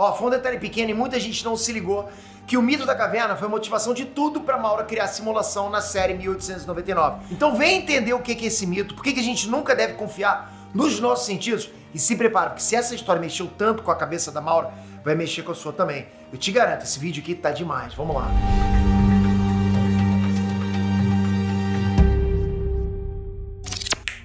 Ó, foi um detalhe pequeno e muita gente não se ligou que o mito da caverna foi a motivação de tudo pra Maura criar a simulação na série 1899. Então vem entender o que é esse mito, por que a gente nunca deve confiar nos nossos sentidos e se prepara, porque se essa história mexeu tanto com a cabeça da Maura, vai mexer com a sua também. Eu te garanto, esse vídeo aqui tá demais. Vamos lá.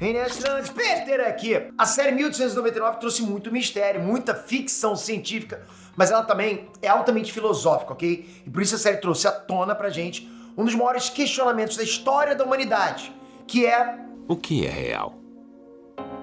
Reinestrantes, Peter aqui. A série 1899 trouxe muito mistério, muita ficção científica, mas ela também é altamente filosófica, ok? E por isso a série trouxe à tona pra gente um dos maiores questionamentos da história da humanidade, que é... O que é real?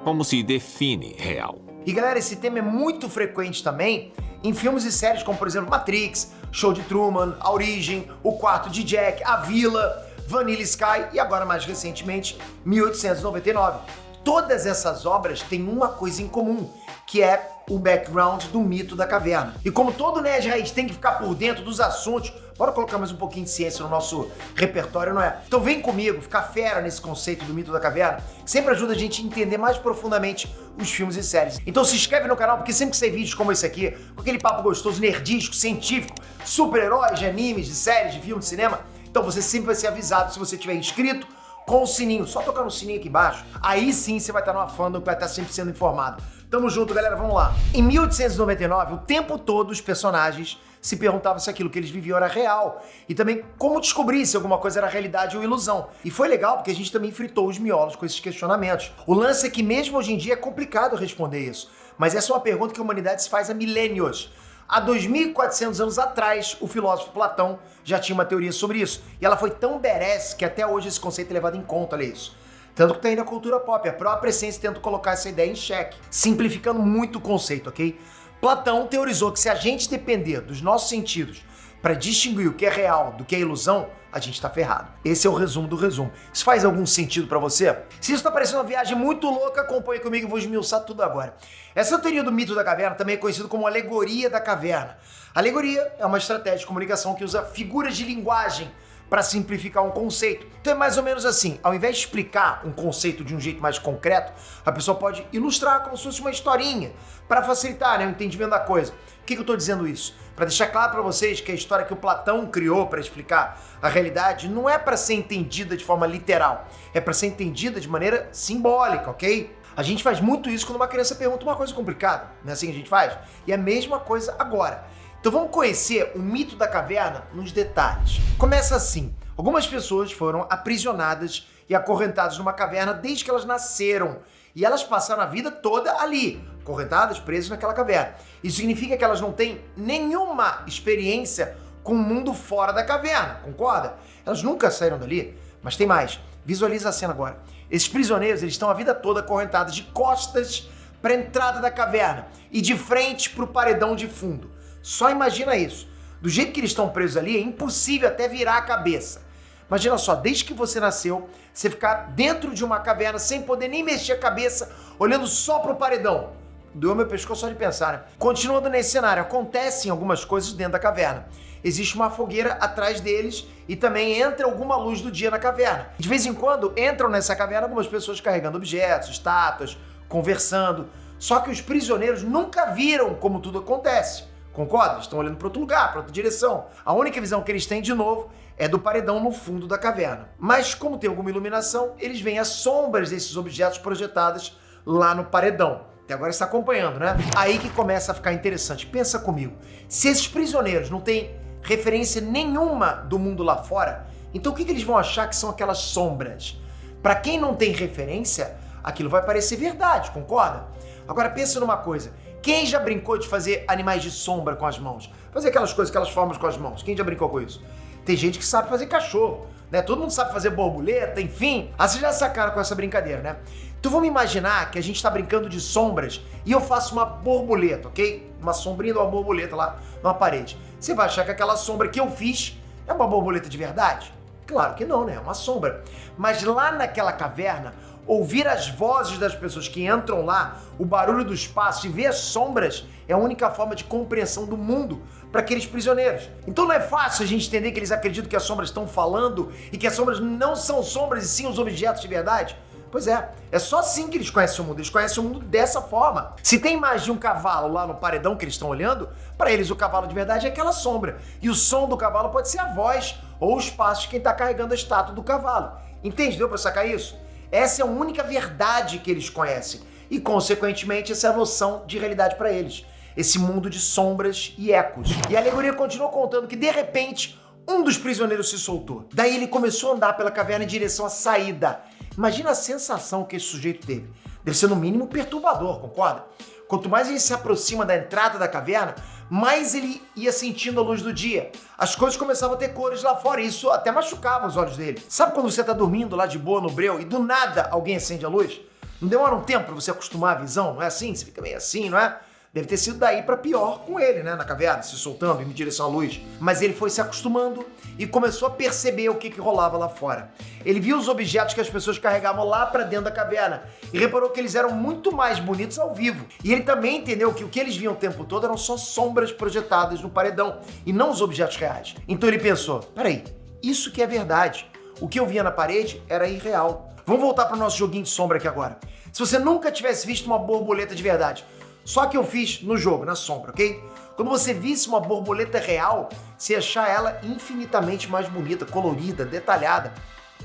Como se define real? E galera, esse tema é muito frequente também em filmes e séries como, por exemplo, Matrix, Show de Truman, A Origem, O Quarto de Jack, A Vila, Vanilla Sky e agora mais recentemente 1899. Todas essas obras têm uma coisa em comum, que é o background do mito da caverna. E como todo nerd raiz tem que ficar por dentro dos assuntos, bora colocar mais um pouquinho de ciência no nosso repertório, não é? Então vem comigo, ficar fera nesse conceito do mito da caverna, que sempre ajuda a gente a entender mais profundamente os filmes e séries. Então se inscreve no canal, porque sempre que sai vídeos como esse aqui, com aquele papo gostoso, nerdístico, científico, super-heróis, de animes, de séries, de filmes, de cinema, então você sempre vai ser avisado se você estiver inscrito com o sininho. Só tocar no sininho aqui embaixo, aí sim você vai estar numa fandom que vai estar sempre sendo informado. Tamo junto, galera, vamos lá. Em 1899, o tempo todo os personagens se perguntavam se aquilo que eles viviam era real e também como descobrir se alguma coisa era realidade ou ilusão. E foi legal porque a gente também fritou os miolos com esses questionamentos. O lance é que mesmo hoje em dia é complicado responder isso, mas essa é uma pergunta que a humanidade se faz há milênios. Há 2.400 anos atrás, o filósofo Platão já tinha uma teoria sobre isso. E ela foi tão badass que até hoje esse conceito é levado em conta, olha isso. Tanto que tem na cultura pop, a própria ciência tenta colocar essa ideia em xeque, simplificando muito o conceito, ok? Platão teorizou que se a gente depender dos nossos sentidos para distinguir o que é real do que é ilusão, a gente tá ferrado. Esse é o resumo do resumo. Isso faz algum sentido pra você? Se isso tá parecendo uma viagem muito louca, acompanhe comigo e vou esmiuçar tudo agora. Essa teoria do mito da caverna também é conhecida como alegoria da caverna. Alegoria é uma estratégia de comunicação que usa figuras de linguagem para simplificar um conceito. Então é mais ou menos assim, ao invés de explicar um conceito de um jeito mais concreto, a pessoa pode ilustrar como se fosse uma historinha, para facilitar, né, o entendimento da coisa. Por que eu estou dizendo isso? Para deixar claro para vocês que a história que o Platão criou para explicar a realidade não é para ser entendida de forma literal, é para ser entendida de maneira simbólica, ok? A gente faz muito isso quando uma criança pergunta uma coisa complicada, não é assim que a gente faz? E é a mesma coisa agora. Então vamos conhecer o mito da caverna nos detalhes. Começa assim, algumas pessoas foram aprisionadas e acorrentadas numa caverna desde que elas nasceram. E elas passaram a vida toda ali, acorrentadas, presas naquela caverna. Isso significa que elas não têm nenhuma experiência com o mundo fora da caverna, concorda? Elas nunca saíram dali, mas tem mais. Visualiza a cena agora. Esses prisioneiros, eles estão a vida toda acorrentados de costas para a entrada da caverna e de frente para o paredão de fundo. Só imagina isso. Do jeito que eles estão presos ali, é impossível até virar a cabeça. Imagina só, desde que você nasceu, você ficar dentro de uma caverna sem poder nem mexer a cabeça, olhando só pro paredão. Doeu meu pescoço só de pensar, né? Continuando nesse cenário, acontecem algumas coisas dentro da caverna. Existe uma fogueira atrás deles e também entra alguma luz do dia na caverna. De vez em quando entram nessa caverna algumas pessoas carregando objetos, estátuas, conversando. Só que os prisioneiros nunca viram como tudo acontece. Concorda? Eles estão olhando para outro lugar, para outra direção. A única visão que eles têm, de novo, é do paredão no fundo da caverna. Mas como tem alguma iluminação, eles veem as sombras desses objetos projetadas lá no paredão. Até agora está acompanhando, né? Aí que começa a ficar interessante. Pensa comigo. Se esses prisioneiros não têm referência nenhuma do mundo lá fora, então o que eles vão achar que são aquelas sombras? Para quem não tem referência, aquilo vai parecer verdade, concorda? Agora pensa numa coisa. Quem já brincou de fazer animais de sombra com as mãos? Fazer aquelas coisas, aquelas formas com as mãos. Quem já brincou com isso? Tem gente que sabe fazer cachorro, né? Todo mundo sabe fazer borboleta, enfim. Ah, vocês já sacaram com essa brincadeira, né? Então vamos imaginar que a gente tá brincando de sombras e eu faço uma borboleta, ok? Uma sombrinha de uma borboleta lá numa parede. Você vai achar que aquela sombra que eu fiz é uma borboleta de verdade? Claro que não, né? É uma sombra. Mas lá naquela caverna, ouvir as vozes das pessoas que entram lá, o barulho do espaço e ver as sombras é a única forma de compreensão do mundo para aqueles prisioneiros. Então não é fácil a gente entender que eles acreditam que as sombras estão falando e que as sombras não são sombras e sim os objetos de verdade? Pois é só assim que eles conhecem o mundo. Eles conhecem o mundo dessa forma. Se tem mais de um cavalo lá no paredão que eles estão olhando, para eles o cavalo de verdade é aquela sombra. E o som do cavalo pode ser a voz ou os passos de quem está carregando a estátua do cavalo. Entende? Deu para sacar isso? Essa é a única verdade que eles conhecem. E, consequentemente, essa é a noção de realidade para eles. Esse mundo de sombras e ecos. E a alegoria continua contando que, de repente, um dos prisioneiros se soltou. Daí ele começou a andar pela caverna em direção à saída. Imagina a sensação que esse sujeito teve. Deve ser, no mínimo, perturbador, concorda? Quanto mais ele se aproxima da entrada da caverna, mais ele ia sentindo a luz do dia. As coisas começavam a ter cores lá fora e isso até machucava os olhos dele. Sabe quando você tá dormindo lá de boa no breu e do nada alguém acende a luz? Não demora um tempo pra você acostumar a visão, não é assim? Você fica meio assim, não é? Deve ter sido daí pra pior com ele, né? Na caverna, se soltando, indo em direção à luz. Mas ele foi se acostumando e começou a perceber o que rolava lá fora. Ele viu os objetos que as pessoas carregavam lá pra dentro da caverna e reparou que eles eram muito mais bonitos ao vivo. E ele também entendeu que o que eles viam o tempo todo eram só sombras projetadas no paredão e não os objetos reais. Então ele pensou, peraí, isso que é verdade. O que eu via na parede era irreal. Vamos voltar pro nosso joguinho de sombra aqui agora. Se você nunca tivesse visto uma borboleta de verdade, só que eu fiz no jogo, na sombra, ok? Quando você visse uma borboleta real, você ia achar ela infinitamente mais bonita, colorida, detalhada.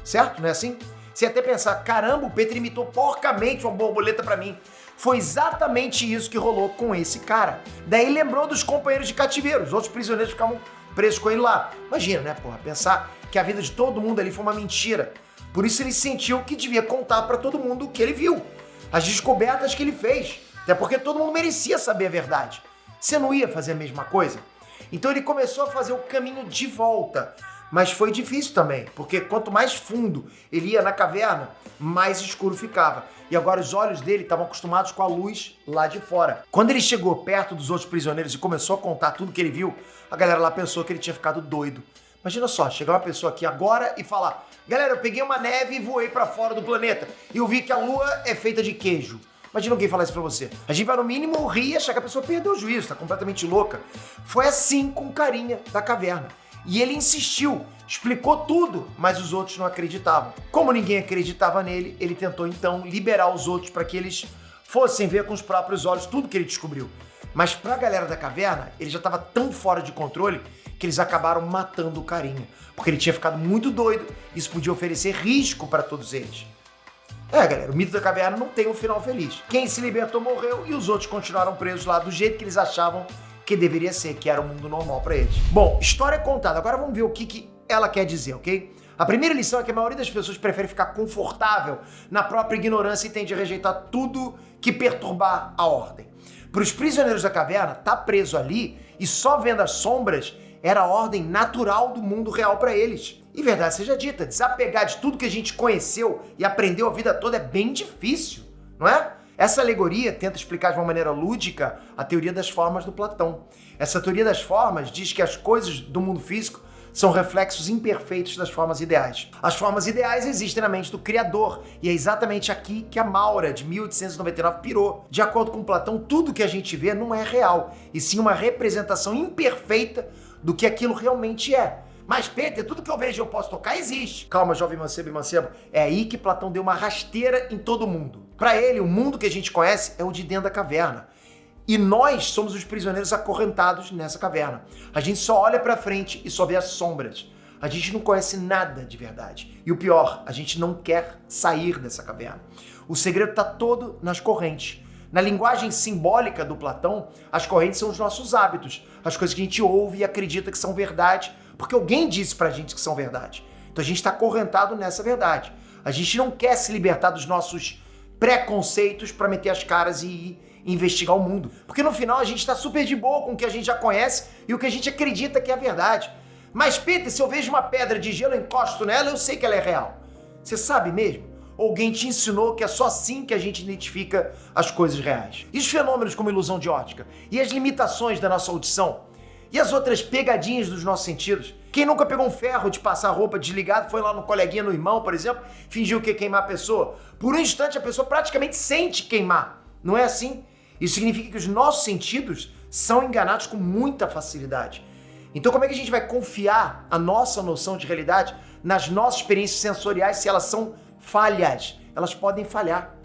Certo? Não é assim? Você ia até pensar, caramba, o Peter imitou porcamente uma borboleta pra mim. Foi exatamente isso que rolou com esse cara. Daí lembrou dos companheiros de cativeiro, os outros prisioneiros ficavam presos com ele lá. Imagina, né, porra, pensar que a vida de todo mundo ali foi uma mentira. Por isso ele sentiu que devia contar pra todo mundo o que ele viu, as descobertas que ele fez. Até porque todo mundo merecia saber a verdade. Você não ia fazer a mesma coisa? Então ele começou a fazer o caminho de volta. Mas foi difícil também, porque quanto mais fundo ele ia na caverna, mais escuro ficava. E agora os olhos dele estavam acostumados com a luz lá de fora. Quando ele chegou perto dos outros prisioneiros e começou a contar tudo que ele viu, a galera lá pensou que ele tinha ficado doido. Imagina só, chegar uma pessoa aqui agora e falar: galera, eu peguei uma neve e voei pra fora do planeta e eu vi que a lua é feita de queijo. Imagina alguém falar isso pra você. A gente vai no mínimo rir e achar que a pessoa perdeu o juízo, tá completamente louca. Foi assim com o carinha da caverna. E ele insistiu, explicou tudo, mas os outros não acreditavam. Como ninguém acreditava nele, ele tentou então liberar os outros para que eles fossem ver com os próprios olhos tudo que ele descobriu. Mas pra galera da caverna, ele já estava tão fora de controle que eles acabaram matando o carinha, porque ele tinha ficado muito doido, isso podia oferecer risco para todos eles. Galera, o mito da caverna não tem um final feliz. Quem se libertou morreu e os outros continuaram presos lá do jeito que eles achavam que deveria ser, que era o mundo normal pra eles. Bom, história contada. Agora vamos ver o que ela quer dizer, ok? A primeira lição é que a maioria das pessoas prefere ficar confortável na própria ignorância e tende a rejeitar tudo que perturbar a ordem. Para os prisioneiros da caverna, tá preso ali e só vendo as sombras era a ordem natural do mundo real para eles. E verdade seja dita, desapegar de tudo que a gente conheceu e aprendeu a vida toda é bem difícil, não é? Essa alegoria tenta explicar de uma maneira lúdica a teoria das formas do Platão. Essa teoria das formas diz que as coisas do mundo físico são reflexos imperfeitos das formas ideais. As formas ideais existem na mente do Criador, e é exatamente aqui que a Maura, de 1899, pirou. De acordo com Platão, tudo que a gente vê não é real, e sim uma representação imperfeita do que aquilo realmente é. Mas, Peter, tudo que eu vejo e eu posso tocar existe. Calma, jovem mancebo e mancebo. É aí que Platão deu uma rasteira em todo mundo. Para ele, o mundo que a gente conhece é o de dentro da caverna. E nós somos os prisioneiros acorrentados nessa caverna. A gente só olha pra frente e só vê as sombras. A gente não conhece nada de verdade. E o pior, a gente não quer sair dessa caverna. O segredo tá todo nas correntes. Na linguagem simbólica do Platão, as correntes são os nossos hábitos, as coisas que a gente ouve e acredita que são verdade, porque alguém disse pra gente que são verdade. Então a gente está acorrentado nessa verdade. A gente não quer se libertar dos nossos preconceitos para meter as caras e ir investigar o mundo. Porque no final a gente está super de boa com o que a gente já conhece e o que a gente acredita que é a verdade. Mas, Peter, se eu vejo uma pedra de gelo e encosto nela, eu sei que ela é real. Você sabe mesmo? Alguém te ensinou que é só assim que a gente identifica as coisas reais. E os fenômenos como ilusão de ótica? E as limitações da nossa audição? E as outras pegadinhas dos nossos sentidos? Quem nunca pegou um ferro de passar roupa desligado, foi lá no coleguinha, no irmão, por exemplo, fingiu que ia queimar a pessoa? Por um instante a pessoa praticamente sente queimar. Não é assim? Isso significa que os nossos sentidos são enganados com muita facilidade. Então como é que a gente vai confiar a nossa noção de realidade nas nossas experiências sensoriais se elas são falhas, elas podem falhar.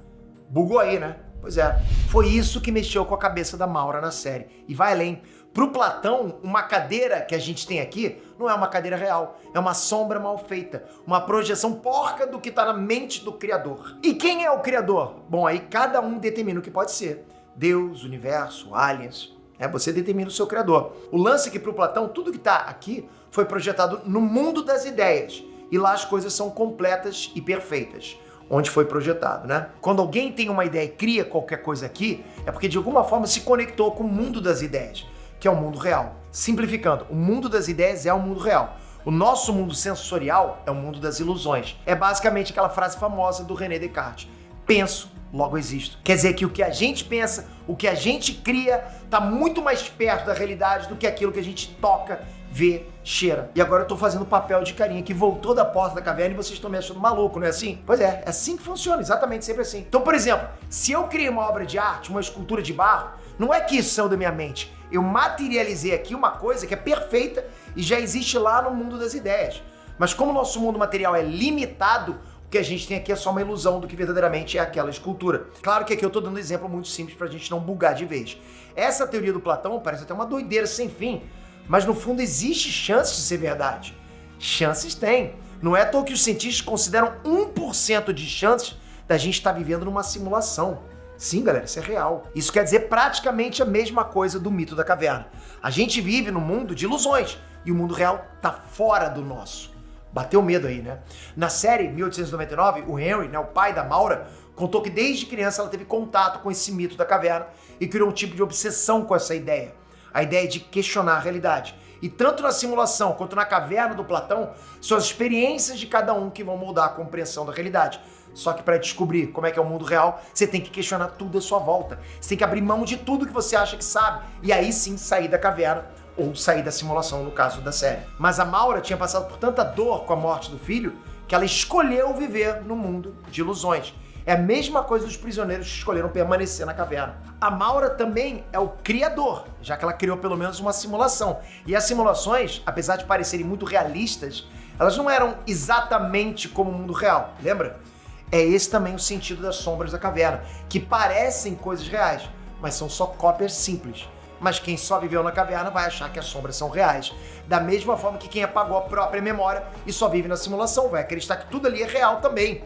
Bugou aí, né? Pois é. Foi isso que mexeu com a cabeça da Maura na série. E vai além. Pro Platão, uma cadeira que a gente tem aqui não é uma cadeira real. É uma sombra mal feita. Uma projeção porca do que tá na mente do Criador. E quem é o Criador? Bom, aí cada um determina o que pode ser. Deus, universo, aliens. Você determina o seu Criador. O lance é que pro Platão, tudo que tá aqui foi projetado no mundo das ideias. E lá as coisas são completas e perfeitas. Onde foi projetado, né? Quando alguém tem uma ideia e cria qualquer coisa aqui, é porque de alguma forma se conectou com o mundo das ideias, que é o mundo real. Simplificando, o mundo das ideias é o mundo real. O nosso mundo sensorial é o mundo das ilusões. É basicamente aquela frase famosa do René Descartes. Penso, logo existo. Quer dizer que o que a gente pensa, o que a gente cria, está muito mais perto da realidade do que aquilo que a gente toca, vê, cheira. E agora eu tô fazendo o papel de carinha que voltou da porta da caverna e vocês estão me achando maluco, não é assim? Pois é assim que funciona, exatamente sempre assim. Então, por exemplo, se eu criei uma obra de arte, uma escultura de barro, não é que isso saiu da minha mente. Eu materializei aqui uma coisa que é perfeita e já existe lá no mundo das ideias. Mas como o nosso mundo material é limitado, o que a gente tem aqui é só uma ilusão do que verdadeiramente é aquela escultura. Claro que aqui eu tô dando um exemplo muito simples pra gente não bugar de vez. Essa teoria do Platão parece até uma doideira sem fim, mas no fundo existe chance de ser verdade. Chances tem. Não é à toa que os cientistas consideram 1% de chances da gente estar vivendo numa simulação. Sim, galera, isso é real. Isso quer dizer praticamente a mesma coisa do mito da caverna. A gente vive num mundo de ilusões e o mundo real tá fora do nosso. Bateu medo aí, né? Na série 1899, o Henry, né, o pai da Maura, contou que desde criança ela teve contato com esse mito da caverna e criou um tipo de obsessão com essa ideia. A ideia de questionar a realidade. E tanto na simulação quanto na caverna do Platão, são as experiências de cada um que vão moldar a compreensão da realidade. Só que para descobrir como é que é o mundo real, você tem que questionar tudo à sua volta. Você tem que abrir mão de tudo que você acha que sabe. E aí sim sair da caverna ou sair da simulação, no caso da série. Mas a Maura tinha passado por tanta dor com a morte do filho que ela escolheu viver no mundo de ilusões. É a mesma coisa dos prisioneiros que escolheram permanecer na caverna. A Maura também é o criador, já que ela criou pelo menos uma simulação. E as simulações, apesar de parecerem muito realistas, elas não eram exatamente como o mundo real, lembra? É esse também o sentido das sombras da caverna, que parecem coisas reais, mas são só cópias simples. Mas quem só viveu na caverna vai achar que as sombras são reais. Da mesma forma que quem apagou a própria memória e só vive na simulação vai acreditar que tudo ali é real também.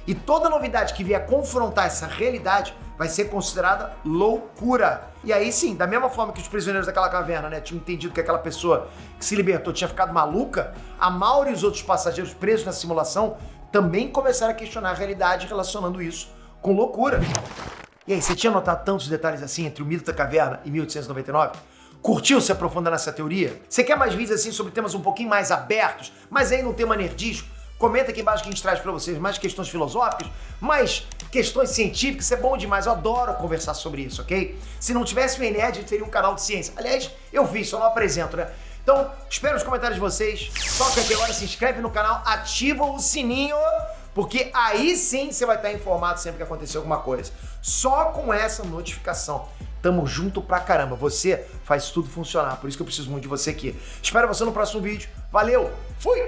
E toda novidade que vier confrontar essa realidade vai ser considerada loucura. E aí sim, da mesma forma que os prisioneiros daquela caverna, né, tinham entendido que aquela pessoa que se libertou tinha ficado maluca, a Maura e os outros passageiros presos na simulação também começaram a questionar a realidade relacionando isso com loucura. E aí, você tinha notado tantos detalhes assim entre o mito da caverna e 1899? Curtiu se aprofundar nessa teoria? Você quer mais vídeos assim sobre temas um pouquinho mais abertos, mas aí no tema nerdisco? Comenta aqui embaixo que a gente traz pra vocês mais questões filosóficas, mais questões científicas, isso é bom demais, eu adoro conversar sobre isso, ok? Se não tivesse o Nerd, a gente teria um canal de ciência. Aliás, eu vi, só não apresento, né? Então, espero os comentários de vocês, toca aqui agora, se inscreve no canal, ativa o sininho, porque aí sim você vai estar informado sempre que acontecer alguma coisa. Só com essa notificação. Tamo junto pra caramba, você faz tudo funcionar, por isso que eu preciso muito de você aqui. Espero você no próximo vídeo, valeu, fui!